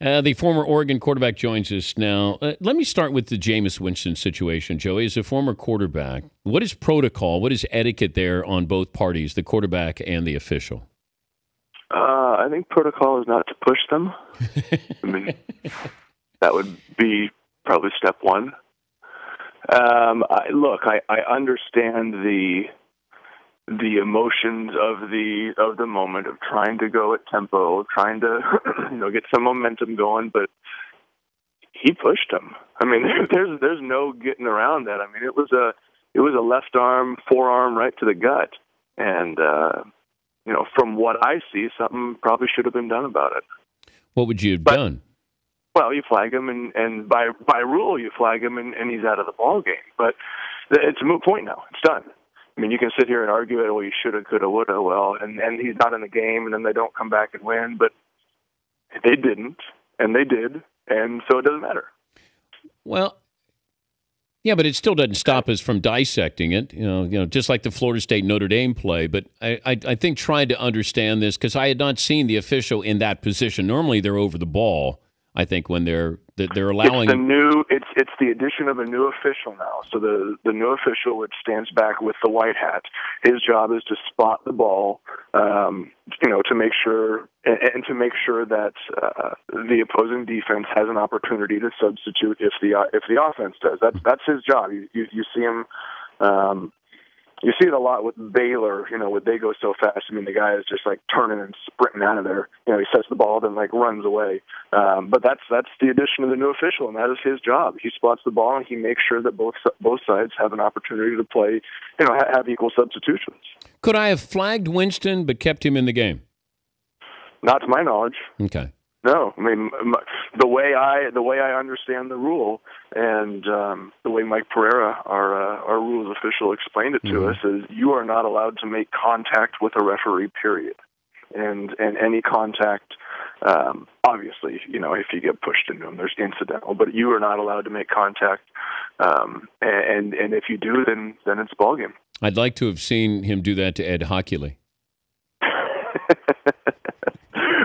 The former Oregon quarterback joins us now. Let me start with the Jameis Winston situation, Joey. As a former quarterback, what is protocol? What is etiquette there on both parties, the quarterback and the official? I think protocol is not to push them. I mean, that would be probably step one. I understand the emotions of the moment of trying to go at tempo, trying to get some momentum going, but he pushed him. I mean, there's no getting around that. I mean, it was a left arm, forearm right to the gut, and from what I see, something probably should have been done about it. What would you have done? Well, you flag him, and by rule, you flag him, and he's out of the ball game. But it's a moot point now. It's done. I mean, you can sit here and argue it, well, you shoulda, coulda, woulda, well, and he's not in the game, and then they don't come back and win. But they didn't, and they did, and so it doesn't matter. Well, yeah, but it still doesn't stop us from dissecting it, just like the Florida State Notre Dame play. But I think trying to understand this, because I had not seen the official in that position. Normally they're over the ball, I think, when they're allowing. It's the addition of a new official now. So the new official, which stands back with the white hat, his job is to spot the ball, to make sure that the opposing defense has an opportunity to substitute if the offense does. That's his job. You see him. You see it a lot with Baylor, when they go so fast. I mean, the guy is just like turning and sprinting out of there. He sets the ball, then runs away. But that's the addition of the new official, and that is his job. He spots the ball, and he makes sure that both sides have an opportunity to play, have equal substitutions. Could I have flagged Winston but kept him in the game? Not to my knowledge. Okay. No, I mean the way I understand the rule, and the way Mike Pereira, our rules official, explained it to us, is you are not allowed to make contact with a referee. Period. And any contact, obviously, if you get pushed into him, there's incidental, but you are not allowed to make contact. And if you do, then it's ballgame. I'd like to have seen him do that to Ed Hochuli.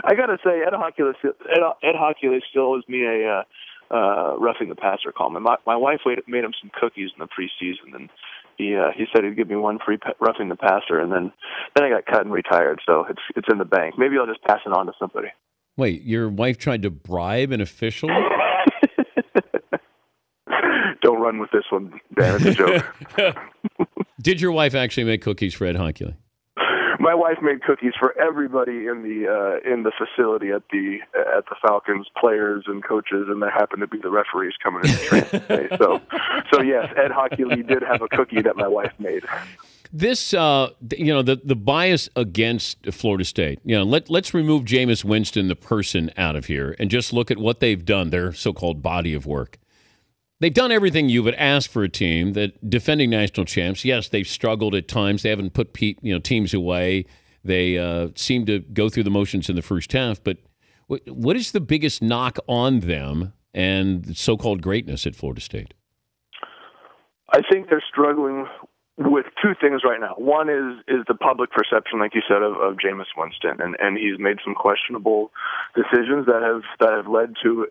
I got to say, Ed Hochuli still owes me a roughing the passer call. My wife made him some cookies in the preseason, and he said he'd give me one free roughing the passer, and then I got cut and retired, so it's in the bank. Maybe I'll just pass it on to somebody. Wait, your wife tried to bribe an official? Don't run with this one, Dan. It's a joke. Did your wife actually make cookies for Ed Hochuli? My wife made cookies for everybody in the facility at the Falcons, players and coaches, and there happened to be the referees coming in to train today. So yes, Ed Hochuli did have a cookie that my wife made. This, the bias against Florida State. Let's remove Jameis Winston, the person, out of here, and just look at what they've done. Their so-called body of work. They've done everything you would ask for a team that defending national champs. Yes, they've struggled at times. They haven't put teams away. They seem to go through the motions in the first half. But what is the biggest knock on them and so-called greatness at Florida State? I think they're struggling with two things right now. One is the public perception, like you said, of Jameis Winston, and he's made some questionable decisions that have led to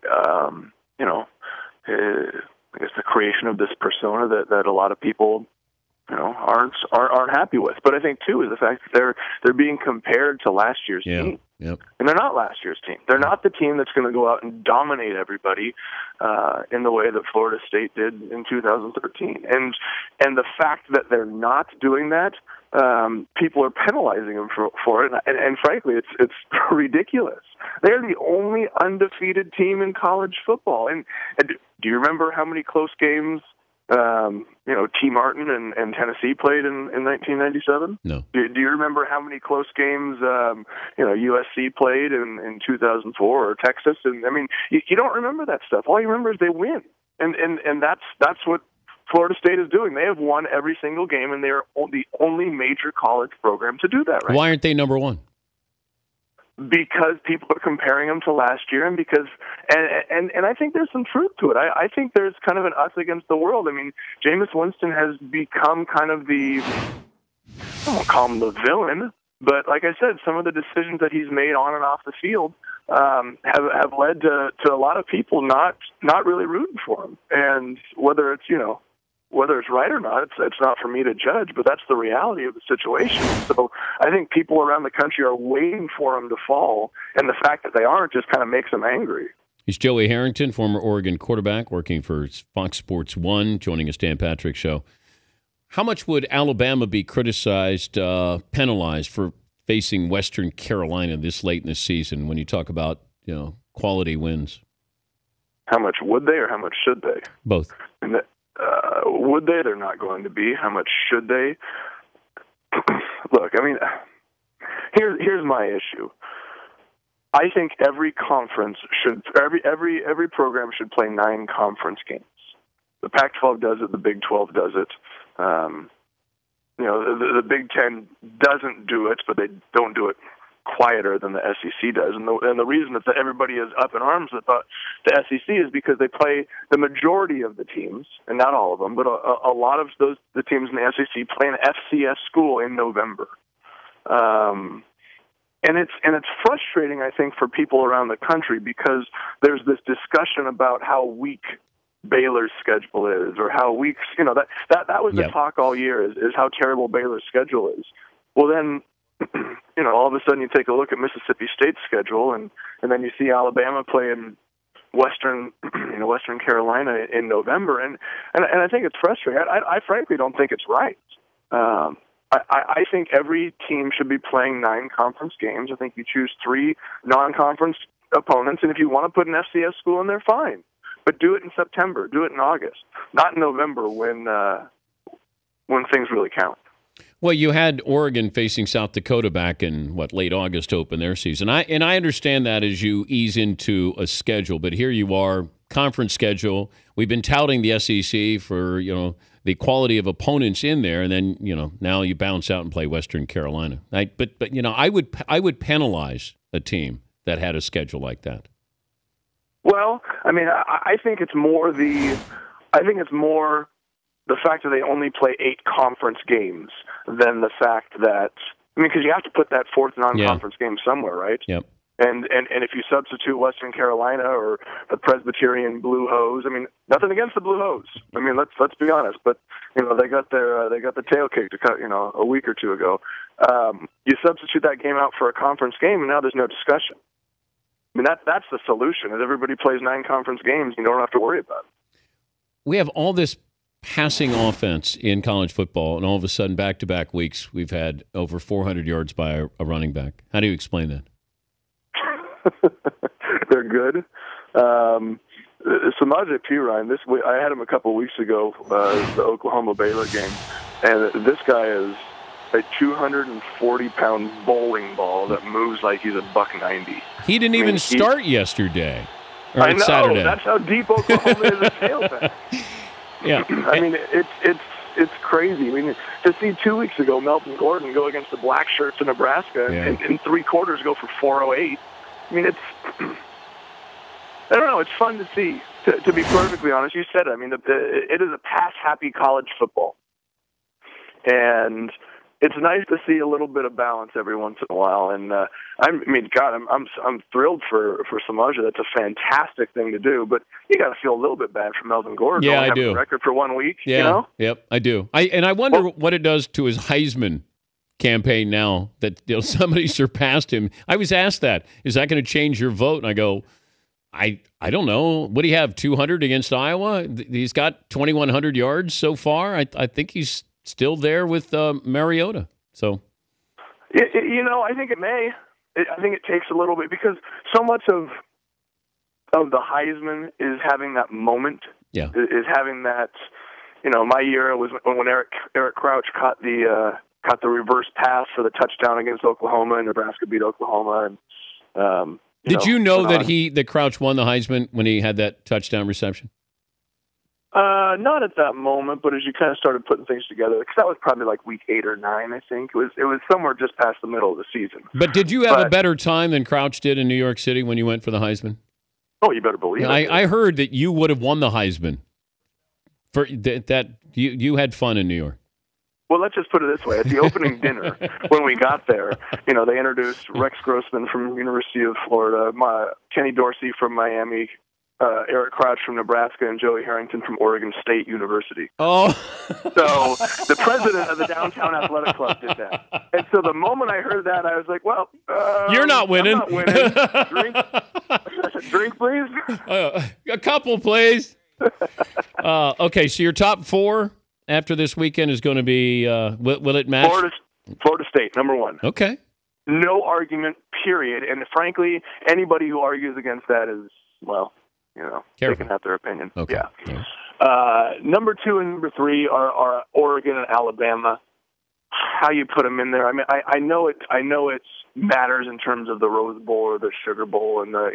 I guess the creation of this persona that a lot of people, aren't happy with. But I think too is the fact that they're being compared to last year's team, and they're not last year's team. They're not the team that's going to go out and dominate everybody in the way that Florida State did in 2013. And the fact that they're not doing that, people are penalizing them for it, and frankly, it's ridiculous. They're the only undefeated team in college football. And do you remember how many close games, T. Martin and Tennessee played in 1997? No. Do you remember how many close games, USC played in 2004 or Texas? And I mean, you don't remember that stuff. All you remember is they win, and that's what Florida State is doing. They have won every single game, and they are the only major college program to do that right Why aren't they number one? Because people are comparing them to last year, and because and I think there's some truth to it. I think there's kind of an us against the world. I mean, Jameis Winston has become kind of I won't call him the villain, but like I said, some of the decisions that he's made on and off the field have led to a lot of people not really rooting for him. And whether it's right or not, it's not for me to judge, but that's the reality of the situation. So I think people around the country are waiting for him to fall, and the fact that they aren't just kind of makes them angry. He's Joey Harrington, former Oregon quarterback, working for Fox Sports 1, joining us Dan Patrick Show. How much would Alabama be criticized, penalized for facing Western Carolina this late in the season when you talk about, quality wins? How much would they or how much should they? Both. And would they? They're not going to be. How much should they? Look, I mean, here's my issue. I think every conference should, every program should play 9 conference games. The Pac-12 does it. The Big 12 does it. The Big 10 doesn't do it, but they don't do it quieter than the SEC does. And the reason that everybody is up in arms about the SEC is because they play the majority of the teams, and not all of them, but a lot of the teams in the SEC play an FCS school in November. And it's frustrating, I think, for people around the country because there's this discussion about how weak Baylor's schedule is, or how weak, that was the talk all year is how terrible Baylor's schedule is. Well, then, all of a sudden you take a look at Mississippi State's schedule, and then you see Alabama playing Western Carolina in November, and I think it's frustrating. I frankly don't think it's right. I think every team should be playing 9 conference games. I think you choose 3 non-conference opponents, and if you want to put an FCS school in there, fine. But do it in September. Do it in August, not in November when things really count. Well, you had Oregon facing South Dakota back in, late August to open their season. I understand that as you ease into a schedule, but here you are, conference schedule. We've been touting the SEC for, the quality of opponents in there, and then, now you bounce out and play Western Carolina. But I would penalize a team that had a schedule like that. Well, I mean, I think it's more the fact that they only play 8 conference games than the fact that, because you have to put that 4th non-conference game somewhere, right? Yep. And if you substitute Western Carolina or the Presbyterian Blue Hose, nothing against the Blue Hose. Let's be honest, but they got the tail kicked a week or two ago. You substitute that game out for a conference game, and now there's no discussion. That's the solution. Is everybody plays 9 conference games, you don't have to worry about it. We have all this passing offense in college football, and all of a sudden, back-to-back weeks, we've had over 400 yards by a running back. How do you explain that? They're good. Samaje Perine, I had him a couple weeks ago, the Oklahoma-Baylor game, and this guy is a 240-pound bowling ball that moves like he's $190. He didn't even start yesterday. Or I know. Saturday. That's how deep Oklahoma is at tailback. Yeah. It's crazy. To see 2 weeks ago Melvin Gordon go against the Black Shirts in Nebraska and in 3 quarters go for 408. I don't know. It's fun to see. To be perfectly honest, you said it. It is a pass-happy college football, and it's nice to see a little bit of balance every once in a while. And I'm thrilled for Samaje. That's a fantastic thing to do. But you got to feel a little bit bad for Melvin Gordon. Yeah, I do. The record for 1 week. Yeah. Yep, I do. I wonder what it does to his Heisman campaign now that somebody surpassed him. I was asked that. Is that going to change your vote? And I go, I don't know. What do you have, 200 against Iowa? He's got 2,100 yards so far. I think he's still there with Mariota. So, I think it may. I think it takes a little bit because so much of the Heisman is having that moment. Yeah, is having that. My year was when Eric Crouch caught the reverse pass for the touchdown against Oklahoma, and Nebraska beat Oklahoma. And did you know that Crouch won the Heisman when he had that touchdown reception? Not at that moment, but as you kind of started putting things together, because that was probably like week 8 or 9, I think. It was somewhere just past the middle of the season. But did you have a better time than Crouch did in New York City when you went for the Heisman? Oh, you better believe it. I heard that you would have won the Heisman. For that, you had fun in New York. Well, let's just put it this way. At the opening dinner, when we got there, they introduced Rex Grossman from University of Florida, Kenny Dorsey from Miami, Eric Crouch from Nebraska, and Joey Harrington from Oregon State University. Oh. So the president of the Downtown Athletic Club did that. And so the moment I heard that, I was like, well, you're not winning. I'm not winning. Drink, please. A couple, please. Okay, so your top 4 after this weekend is going to be, will it match? Florida State, number 1. Okay. No argument, period. And frankly, anybody who argues against that is, well, they can have their opinion. Okay. Yeah. Number 2 and number 3 are Oregon and Alabama. How you put them in there? I mean, I know it matters in terms of the Rose Bowl or the Sugar Bowl and the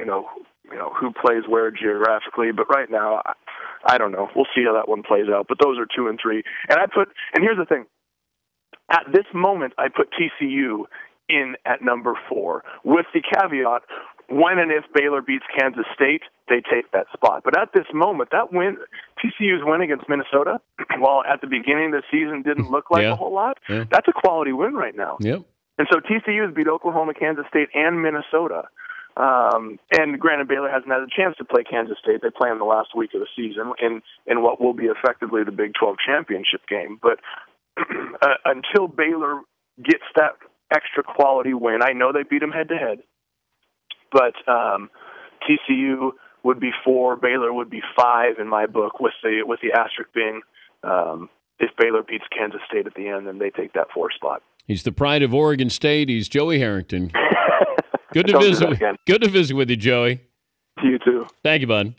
who plays where geographically. But right now, I don't know. We'll see how that one plays out. But those are 2 and 3. And here's the thing. At this moment, I put TCU in at number 4 with the caveat: when and if Baylor beats Kansas State, they take that spot. But at this moment, that win, TCU's win against Minnesota, while at the beginning of the season didn't look like a whole lot, that's a quality win right now. Yep. And so TCU's beat Oklahoma, Kansas State, and Minnesota. And granted, Baylor hasn't had a chance to play Kansas State. They play in the last week of the season in what will be effectively the Big 12 championship game. But until Baylor gets that extra quality win, I know they beat them head-to-head, but TCU would be 4, Baylor would be 5 in my book, with the asterisk being if Baylor beats Kansas State at the end, then they take that 4 spot. He's the pride of Oregon State. He's Joey Harrington. Good to visit with you, Joey. You too. Thank you, bud.